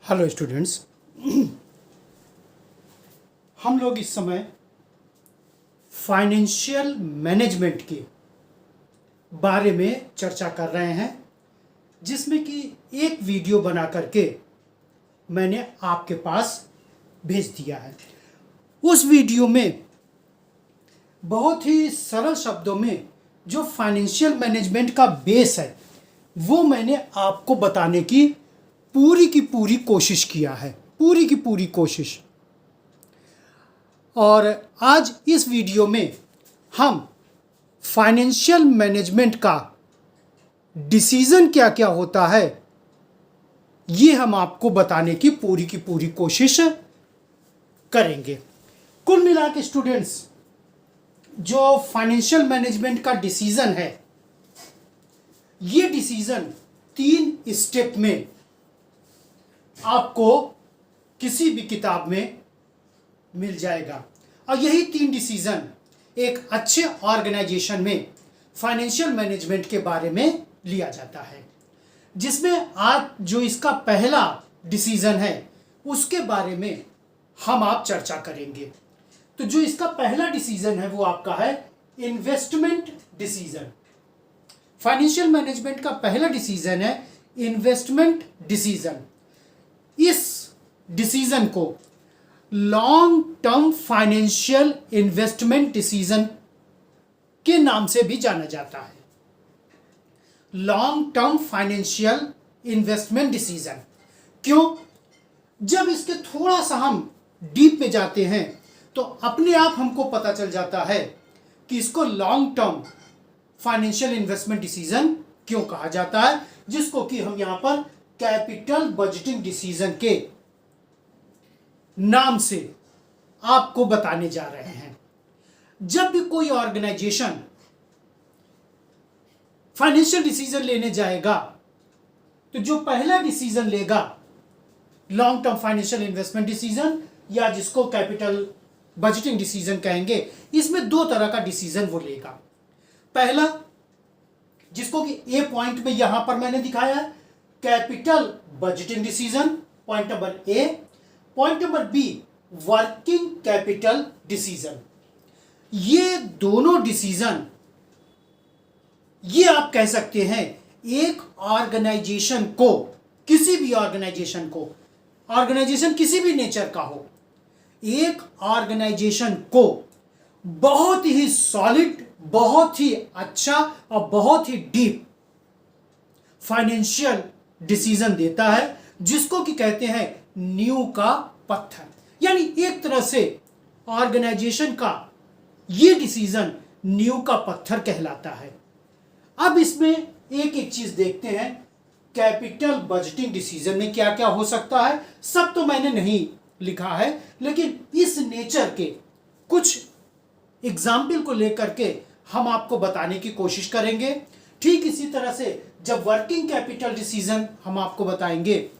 Hello students. हम लोग इस समय फाइनेंशियल मैनेजमेंट के बारे में चर्चा कर रहे हैं, जिसमें कि एक वीडियो बना करके मैंने आपके पास भेज दिया है। उस वीडियो में बहुत ही सरल शब्दों में जो फाइनेंशियल मैनेजमेंट का बेस है वो मैंने आपको बताने की पूरी कोशिश किया है, पूरी की पूरी कोशिश। और आज इस वीडियो में हम फाइनेंशियल मैनेजमेंट का डिसीजन क्या क्या होता है ये हम आपको बताने की पूरी कोशिश करेंगे। कुल मिला के स्टूडेंट्स, जो फाइनेंशियल मैनेजमेंट का डिसीजन है, ये डिसीजन 3 स्टेप में आपको किसी भी किताब में मिल जाएगा। और यही 3 डिसीजन एक अच्छे ऑर्गेनाइजेशन में फाइनेंशियल मैनेजमेंट के बारे में लिया जाता है, जिसमें आज जो इसका पहला डिसीजन है उसके बारे में हम आप चर्चा करेंगे। तो जो इसका पहला डिसीजन है वो आपका है इन्वेस्टमेंट डिसीजन। फाइनेंशियल मैनेजमेंट का पहला डिसीजन है इन्वेस्टमेंट डिसीजन। इस डिसीजन को long term financial investment decision के नाम से भी जाना जाता है। Long term financial investment decision क्यों? जब इसके थोड़ा सा हम डीप में जाते हैं तो अपने आप हमको पता चल जाता है कि इसको long term financial investment decision क्यों कहा जाता है, जिसको कि हम यहां पर कैपिटल बजटिंग डिसीजन के नाम से आपको बताने जा रहे हैं। जब भी कोई ऑर्गेनाइजेशन फाइनेंशियल डिसीजन लेने जाएगा तो जो पहला डिसीजन लेगा long term financial investment decision, या जिसको कैपिटल बजटिंग डिसीजन कहेंगे, इसमें 2 तरह का डिसीजन वो लेगा। पहला, जिसको कि ए पॉइंट में यहां पर मैंने दिखाया है, capital budgeting decision, point number A. Point number B, working capital decision. ये दोनों डिसीजन, ये आप कह सकते हैं एक ऑर्गेनाइजेशन को, किसी भी ऑर्गेनाइजेशन को, ऑर्गेनाइजेशन किसी भी नेचर का हो, एक ऑर्गेनाइजेशन को बहुत ही सॉलिड, बहुत ही अच्छा और बहुत ही डीप फाइनेंशियल डिसीजन देता है, जिसको कि कहते हैं नींव का पत्थर। यानी एक तरह से ऑर्गेनाइजेशन का ये डिसीजन नींव का पत्थर कहलाता है। अब इसमें एक एक चीज देखते हैं, कैपिटल बजटिंग डिसीजन में क्या क्या हो सकता है। सब तो मैंने नहीं लिखा है, लेकिन इस नेचर के कुछ एग्जाम्पल को लेकर के हम आपको बताने की कोशिश करेंगे। ठीक इसी तरह से जब वर्किंग कैपिटल डिसीजन हम आपको बताएंगे,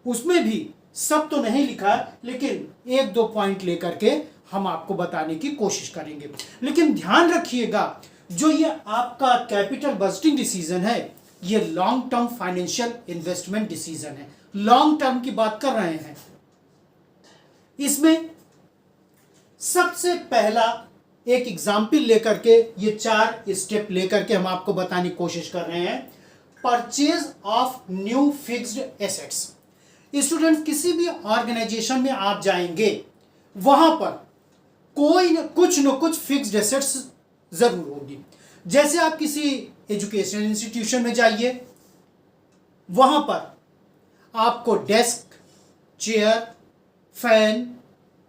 उसमें भी सब तो नहीं लिखा है, लेकिन 1-2 पॉइंट लेकर के हम आपको बताने की कोशिश करेंगे। लेकिन ध्यान रखिएगा, जो ये आपका कैपिटल बजटिंग डिसीजन है, ये long term financial investment decision है। लॉन्ग टर्म की बात कर रहे हैं। इसमें सबसे पहला एक एग्जाम्पल लेकर के, ये 4 स्टेप लेकर के हम आपको बताने की कोशिश कर रहे हैं। Purchase of new fixed assets. Student, किसी भी ऑर्गेनाइजेशन में आप जाएंगे, वहां पर कोई न कुछ फिक्स्ड एसेट्स जरूर होगी। जैसे आप किसी एजुकेशन इंस्टीट्यूशन में जाइए, वहां पर आपको डेस्क, चेयर, फैन,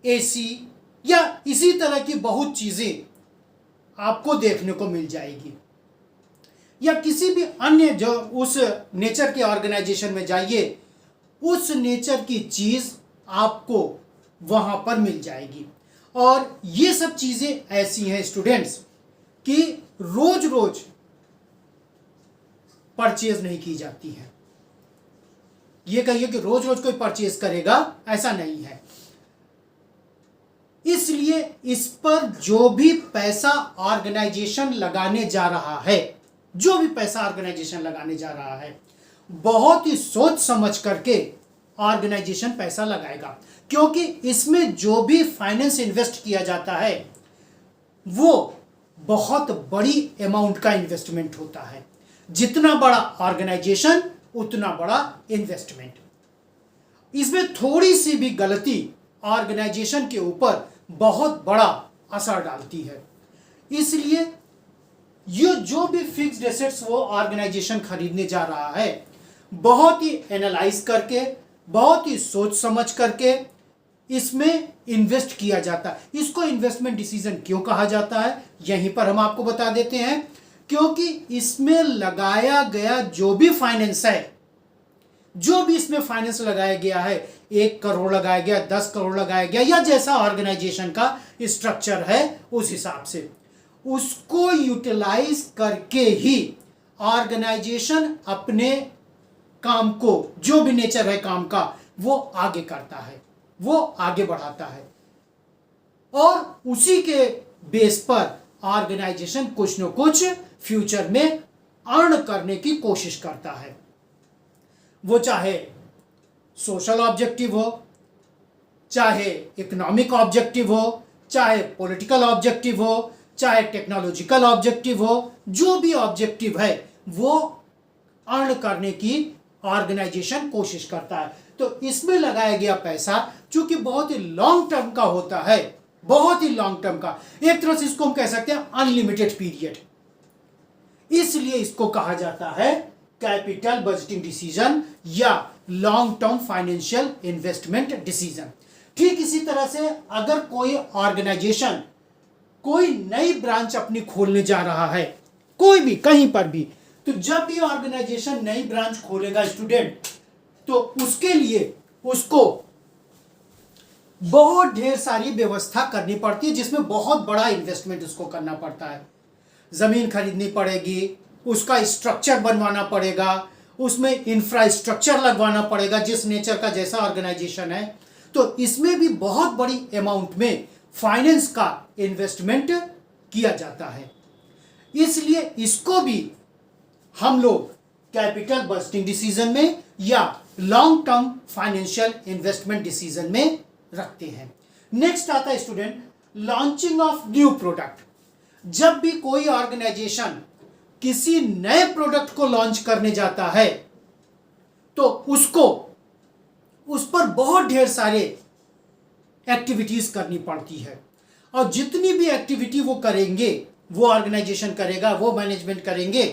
एसी या इसी तरह की बहुत चीजें आपको देखने को मिल जाएगी। या किसी भी अन्य जो उस नेचर के ऑर्गेनाइजेशन में जाइए, उस नेचर की चीज आपको वहां पर मिल जाएगी। और ये सब चीजें ऐसी हैं स्टूडेंट्स कि रोज रोज परचेज नहीं की जाती है। ये कहिए कि रोज रोज कोई परचेज करेगा, ऐसा नहीं है। इसलिए इस पर जो भी पैसा ऑर्गेनाइजेशन लगाने जा रहा है, जो भी पैसा ऑर्गेनाइजेशन लगाने जा रहा है, बहुत ही सोच समझ करके ऑर्गेनाइजेशन पैसा लगाएगा, क्योंकि इसमें जो भी फाइनेंस इन्वेस्ट किया जाता है वो बहुत बड़ी अमाउंट का इन्वेस्टमेंट होता है। जितना बड़ा ऑर्गेनाइजेशन उतना बड़ा इन्वेस्टमेंट। इसमें थोड़ी सी भी गलती ऑर्गेनाइजेशन के ऊपर बहुत बड़ा असर डालती है। इसलिए ये जो भी फिक्स्ड एसेट्स वो ऑर्गेनाइजेशन खरीदने जा रहा है, बहुत ही एनालाइज करके, बहुत ही सोच समझ करके इसमें इन्वेस्ट किया जाता है। इसको इन्वेस्टमेंट डिसीजन क्यों कहा जाता है, यहीं पर हम आपको बता देते हैं। क्योंकि इसमें लगाया गया जो भी फाइनेंस है, जो भी इसमें फाइनेंस लगाया गया है, 1 करोड़ लगाया गया, 10 करोड़ लगाया गया, या जैसा ऑर्गेनाइजेशन का स्ट्रक्चर है उस हिसाब से, उसको यूटिलाइज करके ही ऑर्गेनाइजेशन अपने काम को, जो भी नेचर है काम का, वो आगे करता है, वो आगे बढ़ाता है, और उसी के बेस पर ऑर्गेनाइजेशन कुछ न कुछ फ्यूचर में अर्न करने की कोशिश करता है। वो चाहे सोशल ऑब्जेक्टिव हो, चाहे इकोनॉमिक ऑब्जेक्टिव हो, चाहे पॉलिटिकल ऑब्जेक्टिव हो, चाहे टेक्नोलॉजिकल ऑब्जेक्टिव हो, जो भी ऑब्जेक्टिव है वो अर्न करने की ऑर्गेनाइजेशन कोशिश करता है। तो इसमें लगाया गया पैसा चूंकि बहुत ही लॉन्ग टर्म का होता है, बहुत ही लॉन्ग टर्म का, एक तरह से इसको हम कह सकते हैं अनलिमिटेड पीरियड, इसलिए इसको कहा जाता है कैपिटल बजटिंग डिसीजन या long term financial investment decision. ठीक इसी तरह से अगर कोई ऑर्गेनाइजेशन कोई नई ब्रांच अपनी खोलने जा रहा है, कोई भी कहीं पर भी, तो जब भी ऑर्गेनाइजेशन नई ब्रांच खोलेगा स्टूडेंट, तो उसके लिए उसको बहुत ढेर सारी व्यवस्था करनी पड़ती है, जिसमें बहुत बड़ा इन्वेस्टमेंट उसको करना पड़ता है। जमीन खरीदनी पड़ेगी, उसका स्ट्रक्चर बनवाना पड़ेगा, उसमें इंफ्रास्ट्रक्चर लगवाना पड़ेगा, जिस नेचर का जैसा ऑर्गेनाइजेशन है। तो इसमें भी बहुत बड़ी अमाउंट में फाइनेंस का इन्वेस्टमेंट किया जाता है। इसलिए इसको भी हम लोग कैपिटल बजटिंग डिसीजन में या long term financial investment decision में रखते हैं। नेक्स्ट आता है student launching of new product. जब भी कोई ऑर्गेनाइजेशन किसी नए प्रोडक्ट को लॉन्च करने जाता है, तो उसको उस पर बहुत ढेर सारे एक्टिविटीज करनी पड़ती है, और जितनी भी एक्टिविटी वो करेंगे, वो ऑर्गेनाइजेशन करेगा, वो मैनेजमेंट करेंगे,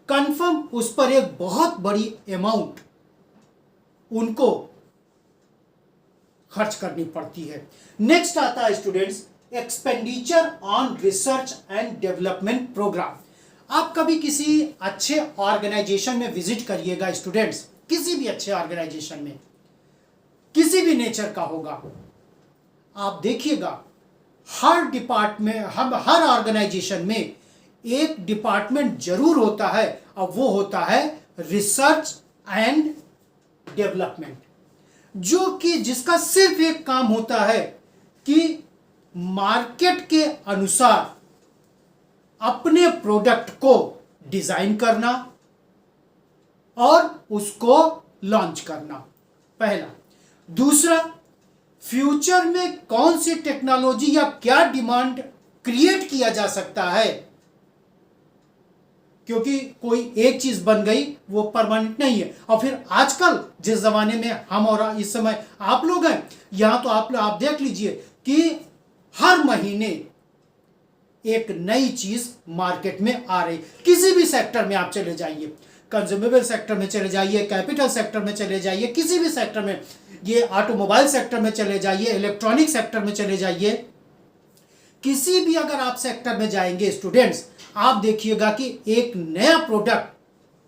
कंफर्म उस पर एक बहुत बड़ी अमाउंट उनको खर्च करनी पड़ती है। नेक्स्ट आता है students expenditure on research and development programme. आप कभी किसी अच्छे ऑर्गेनाइजेशन में विजिट करिएगा स्टूडेंट्स, किसी भी अच्छे ऑर्गेनाइजेशन में, किसी भी नेचर का होगा, आप देखिएगा हर डिपार्टमेंट, हर ऑर्गेनाइजेशन में एक डिपार्टमेंट जरूर होता है, और वो होता है रिसर्च एंड डेवलपमेंट, जो कि जिसका सिर्फ एक काम होता है कि मार्केट के अनुसार अपने प्रोडक्ट को डिजाइन करना और उसको लॉन्च करना, पहला। दूसरा, फ्यूचर में कौन सी टेक्नोलॉजी या क्या डिमांड क्रिएट किया जा सकता है, क्योंकि कोई एक चीज बन गई वो परमानेंट नहीं है। और फिर आजकल जिस जमाने में हम और इस समय आप लोग हैं, यहां तो आप देख लीजिए कि हर महीने एक नई चीज मार्केट में आ रही। किसी भी सेक्टर में आप चले जाइए, कंज्यूमेबल सेक्टर में चले जाइए, कैपिटल सेक्टर में चले जाइए, किसी भी सेक्टर में, ये ऑटोमोबाइल सेक्टर में चले जाइए, इलेक्ट्रॉनिक सेक्टर में चले जाइए, किसी भी अगर आप सेक्टर में जाएंगे स्टूडेंट्स, आप देखिएगा कि एक नया प्रोडक्ट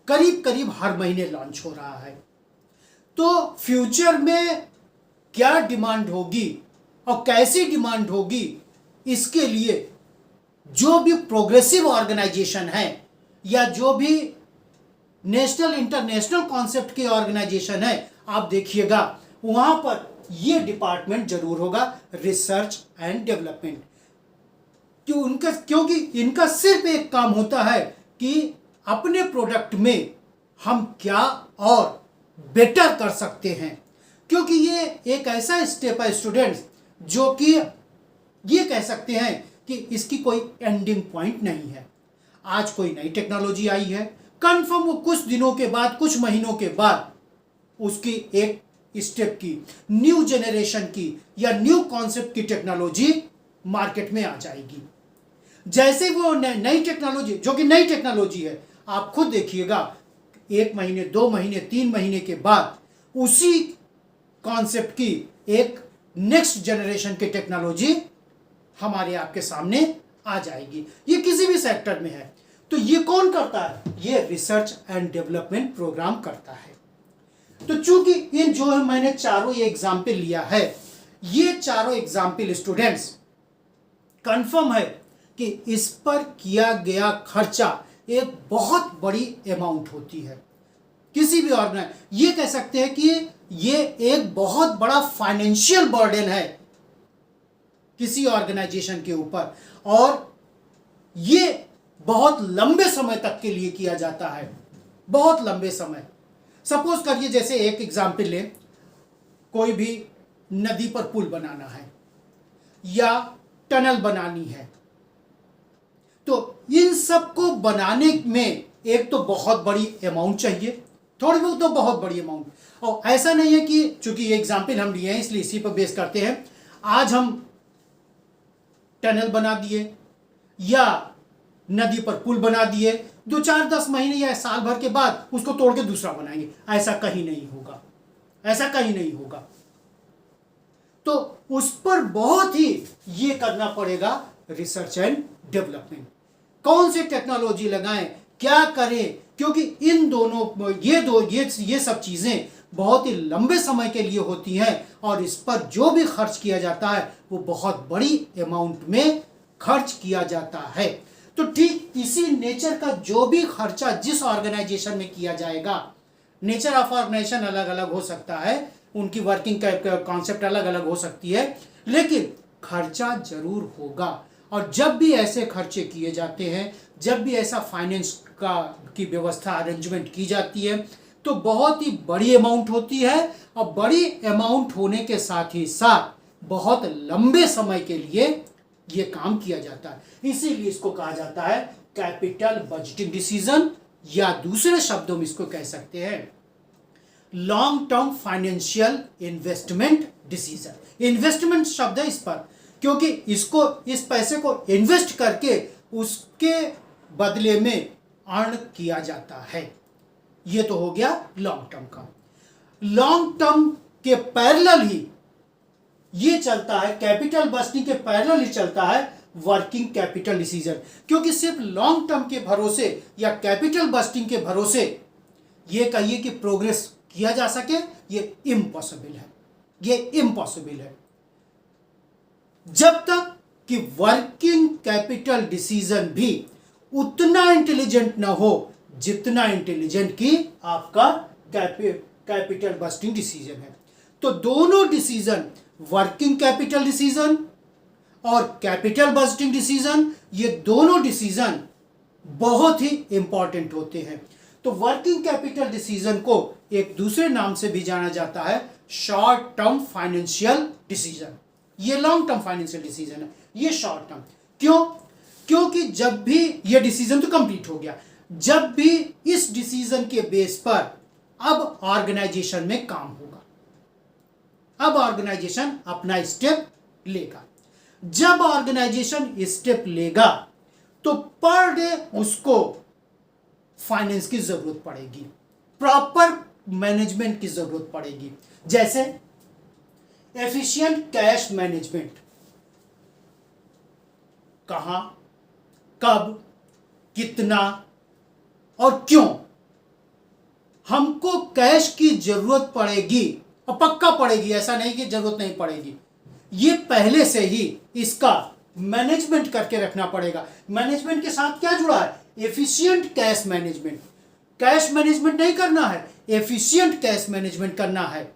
करीब करीब हर महीने लॉन्च हो रहा है। तो फ्यूचर में क्या डिमांड होगी और कैसी डिमांड होगी, इसके लिए जो भी प्रोग्रेसिव ऑर्गेनाइजेशन है या जो भी नेशनल इंटरनेशनल कॉन्सेप्ट के ऑर्गेनाइजेशन है, आप देखिएगा वहां पर यह डिपार्टमेंट जरूर होगा, रिसर्च एंड डेवलपमेंट। क्योंकि इनका सिर्फ एक काम होता है कि अपने प्रोडक्ट में हम क्या और बेटर कर सकते हैं, क्योंकि ये एक ऐसा स्टेप है स्टूडेंट्स जो कि ये कह सकते हैं कि इसकी कोई एंडिंग पॉइंट नहीं है। आज कोई नई टेक्नोलॉजी आई है, कन्फर्म वो कुछ दिनों के बाद, कुछ महीनों के बाद उसकी एक स्टेप की, न्यू जनरेशन की या न्यू कॉन्सेप्ट की टेक्नोलॉजी मार्केट में आ जाएगी। जैसे वो नई टेक्नोलॉजी, जो कि नई टेक्नोलॉजी है, आप खुद देखिएगा 1 महीने, 2 महीने, 3 महीने के बाद उसी कॉन्सेप्ट की एक नेक्स्ट जनरेशन की टेक्नोलॉजी हमारे आपके सामने आ जाएगी। ये किसी भी सेक्टर में है। तो ये कौन करता है? ये रिसर्च एंड डेवलपमेंट प्रोग्राम करता है। तो चूंकि इन जो है मैंने चारों ये एग्जाम्पल लिया है, ये चारों एग्जाम्पल स्टूडेंट्स कंफर्म है कि इस पर किया गया खर्चा एक बहुत बड़ी अमाउंट होती है। किसी भी ऑर्गेनाइज ये कह सकते हैं कि ये एक बहुत बड़ा फाइनेंशियल बर्डन है किसी ऑर्गेनाइजेशन के ऊपर, और ये बहुत लंबे समय तक के लिए किया जाता है, बहुत लंबे समय। सपोज करिए, जैसे एक एग्जाम्पल ले, कोई भी नदी पर पुल बनाना है या टनल बनानी है, तो इन सब को बनाने में एक तो बहुत बड़ी अमाउंट चाहिए, थोड़ी बहुत तो बहुत बड़ी अमाउंट। और ऐसा नहीं है कि चूंकि ये एग्जाम्पल हम लिए हैं इसलिए इसी पर बेस करते हैं, आज हम टनल बना दिए या नदी पर पुल बना दिए, 2, 4, 10 महीने या साल भर के बाद उसको तोड़ के दूसरा बनाएंगे, ऐसा कहीं नहीं होगा, ऐसा कहीं नहीं होगा। तो उस पर बहुत ही ये करना पड़ेगा, रिसर्च एंड डेवलपमेंट, कौन सी टेक्नोलॉजी लगाएं, क्या करें, क्योंकि इन दोनों ये सब चीजें बहुत ही लंबे समय के लिए होती हैं और इस पर जो भी खर्च किया जाता है वो बहुत बड़ी अमाउंट में खर्च किया जाता है। तो ठीक इसी नेचर का जो भी खर्चा जिस ऑर्गेनाइजेशन में किया जाएगा, नेचर ऑफ ऑर्गेनाइजेशन अलग अलग हो सकता है, उनकी वर्किंग का कॉन्सेप्ट अलग अलग हो सकती है, लेकिन खर्चा जरूर होगा। और जब भी ऐसे खर्चे किए जाते हैं, जब भी ऐसा फाइनेंस की व्यवस्था अरेंजमेंट की जाती है, तो बहुत ही बड़ी अमाउंट होती है और बड़ी अमाउंट होने के साथ ही साथ बहुत लंबे समय के लिए ये काम किया जाता है। इसीलिए इसको कहा जाता है कैपिटल बजटिंग डिसीजन, या दूसरे शब्दों में इसको कह सकते हैं long term financial investment decision. Investment शब्द है इस पर, क्योंकि इस पैसे को इन्वेस्ट करके उसके बदले में अर्न किया जाता है। ये तो हो गया लॉन्ग टर्म का। लॉन्ग टर्म के पैरेलल ही ये चलता है, कैपिटल बस्टिंग के पैरेलल ही चलता है वर्किंग कैपिटल डिसीजन, क्योंकि सिर्फ लॉन्ग टर्म के भरोसे या कैपिटल बस्टिंग के भरोसे ये कहिए कि प्रोग्रेस किया जा सके, ये इम्पॉसिबल है, ये इम्पॉसिबल है। जब तक कि वर्किंग कैपिटल डिसीजन भी उतना इंटेलिजेंट ना हो जितना इंटेलिजेंट की आपका कैपिटल बस्टिंग डिसीजन है। तो दोनों डिसीजन, वर्किंग कैपिटल डिसीजन और कैपिटल बस्टिंग डिसीजन, ये दोनों डिसीजन बहुत ही इंपॉर्टेंट होते हैं। तो वर्किंग कैपिटल डिसीजन को एक दूसरे नाम से भी जाना जाता है शॉर्ट टर्म फाइनेंशियल डिसीजन। ये लॉन्ग टर्म फाइनेंशियल डिसीजन है, ये शॉर्ट टर्म। क्यों? क्योंकि जब भी ये डिसीजन तो कंप्लीट हो गया, जब भी इस डिसीजन के बेस पर अब ऑर्गेनाइजेशन में काम होगा, अब ऑर्गेनाइजेशन अपना स्टेप लेगा। जब ऑर्गेनाइजेशन स्टेप लेगा तो पर डे उसको फाइनेंस की जरूरत पड़ेगी, प्रॉपर मैनेजमेंट की जरूरत पड़ेगी। जैसे एफिशिएंट कैश मैनेजमेंट, कहां, कब, कितना और क्यों हमको कैश की जरूरत पड़ेगी, और पक्का पड़ेगी, ऐसा नहीं कि जरूरत नहीं पड़ेगी। ये पहले से ही इसका मैनेजमेंट करके रखना पड़ेगा। मैनेजमेंट के साथ क्या जुड़ा है? Efficient cash management. Cash management नहीं करना है, एफिशिएंट कैश मैनेजमेंट करना है,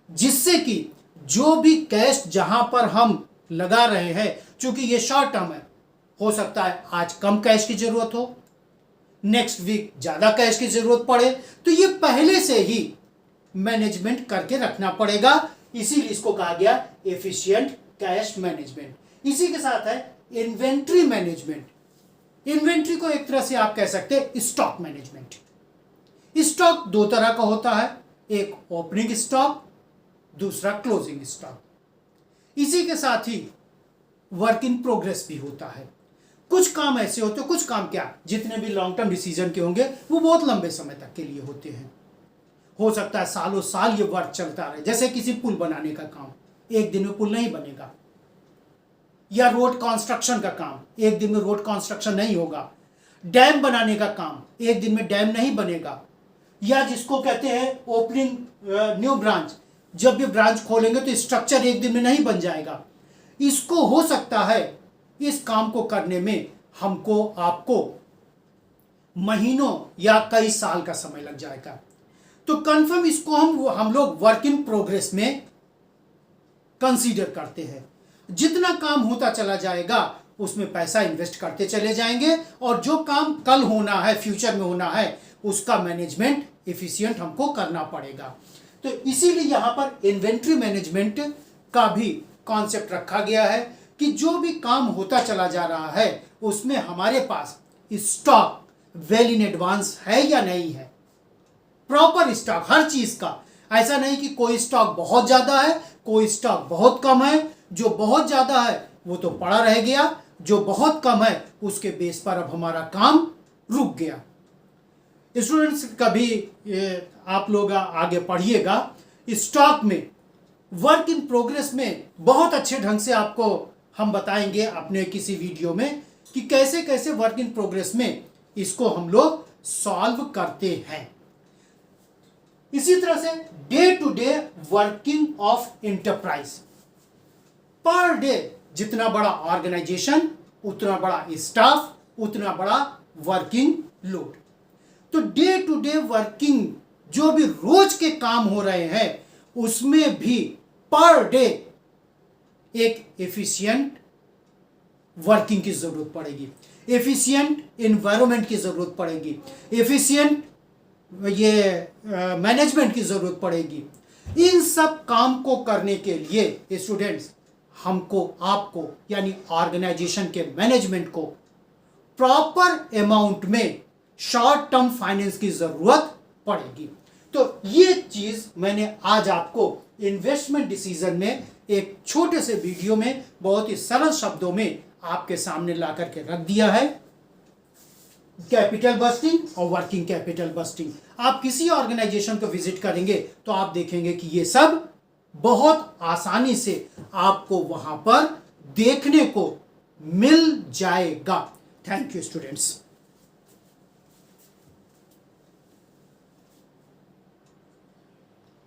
जिससे कि जो भी कैश जहां पर हम लगा रहे हैं, चूंकि ये शॉर्ट टर्म है, हो सकता है आज कम कैश की जरूरत हो, नेक्स्ट वीक ज्यादा कैश की जरूरत पड़े, तो ये पहले से ही मैनेजमेंट करके रखना पड़ेगा, इसीलिए इसको कहा गया एफिशिएंट कैश मैनेजमेंट। इसी के साथ है इन्वेंट्री मैनेजमेंट। इन्वेंट्री को एक तरह से आप कह सकते हैं स्टॉक मैनेजमेंट। स्टॉक दो तरह का होता है, एक ओपनिंग स्टॉक, दूसरा क्लोजिंग स्टॉक। इसी के साथ ही वर्क इन प्रोग्रेस भी होता है। कुछ काम ऐसे होते हैं, कुछ काम क्या, जितने भी लॉन्ग टर्म डिसीजन के होंगे वो बहुत लंबे समय तक के लिए होते हैं। हो सकता है सालों साल ये वर्क चलता रहे, जैसे किसी पुल बनाने का काम, एक दिन में पुल नहीं बनेगा, या रोड कंस्ट्रक्शन का काम, एक दिन में रोड कंस्ट्रक्शन नहीं होगा। डैम बनाने का काम, एक दिन में डैम नहीं बनेगा। या जिसको कहते हैं ओपनिंग न्यू ब्रांच, जब भी ब्रांच खोलेंगे तो स्ट्रक्चर एक दिन में नहीं बन जाएगा। इसको हो सकता है इस काम को करने में हमको आपको महीनों या कई साल का समय लग जाएगा। तो कंफर्म इसको हम लोग वर्क इन प्रोग्रेस में कंसीडर करते हैं। जितना काम होता चला जाएगा उसमें पैसा इन्वेस्ट करते चले जाएंगे, और जो काम कल होना है, फ्यूचर में होना है, उसका मैनेजमेंट एफिशिएंट हमको करना पड़ेगा। तो इसीलिए यहां पर इन्वेंट्री मैनेजमेंट का भी कॉन्सेप्ट रखा गया है कि जो भी काम होता चला जा रहा है उसमें हमारे पास स्टॉक वेल इन एडवांस है या नहीं है, प्रॉपर स्टॉक हर चीज का। ऐसा नहीं कि कोई स्टॉक बहुत ज्यादा है, कोई स्टॉक बहुत कम है। जो बहुत ज्यादा है वो तो पड़ा रह गया, जो बहुत कम है उसके बेस पर अब हमारा काम रुक गया। स्टूडेंट्स कभी आप लोग आगे पढ़िएगा, स्टॉक में वर्क इन प्रोग्रेस में बहुत अच्छे ढंग से आपको हम बताएंगे अपने किसी वीडियो में कि कैसे कैसे वर्क इन प्रोग्रेस में इसको हम लोग सॉल्व करते हैं। इसी तरह से day to day working of enterprise, per day जितना बड़ा ऑर्गेनाइजेशन उतना बड़ा स्टाफ, उतना बड़ा वर्किंग लोड। तो डे टू डे वर्किंग जो भी रोज के काम हो रहे हैं उसमें भी पर डे एक एफिशिएंट वर्किंग की जरूरत पड़ेगी, एफिशिएंट एनवायरनमेंट की जरूरत पड़ेगी, एफिशिएंट मैनेजमेंट की जरूरत पड़ेगी। इन सब काम को करने के लिए स्टूडेंट्स हमको, आपको यानी ऑर्गेनाइजेशन के मैनेजमेंट को प्रॉपर अमाउंट में शॉर्ट टर्म फाइनेंस की जरूरत पड़ेगी। तो ये चीज मैंने आज आपको इन्वेस्टमेंट डिसीजन में एक छोटे से वीडियो में बहुत ही सरल शब्दों में आपके सामने ला करके रख दिया है। कैपिटल बस्टिंग और वर्किंग कैपिटल बस्टिंग, आप किसी ऑर्गेनाइजेशन को विजिट करेंगे तो आप देखेंगे कि ये सब बहुत आसानी से आपको वहां पर देखने को मिल जाएगा। Thank you students.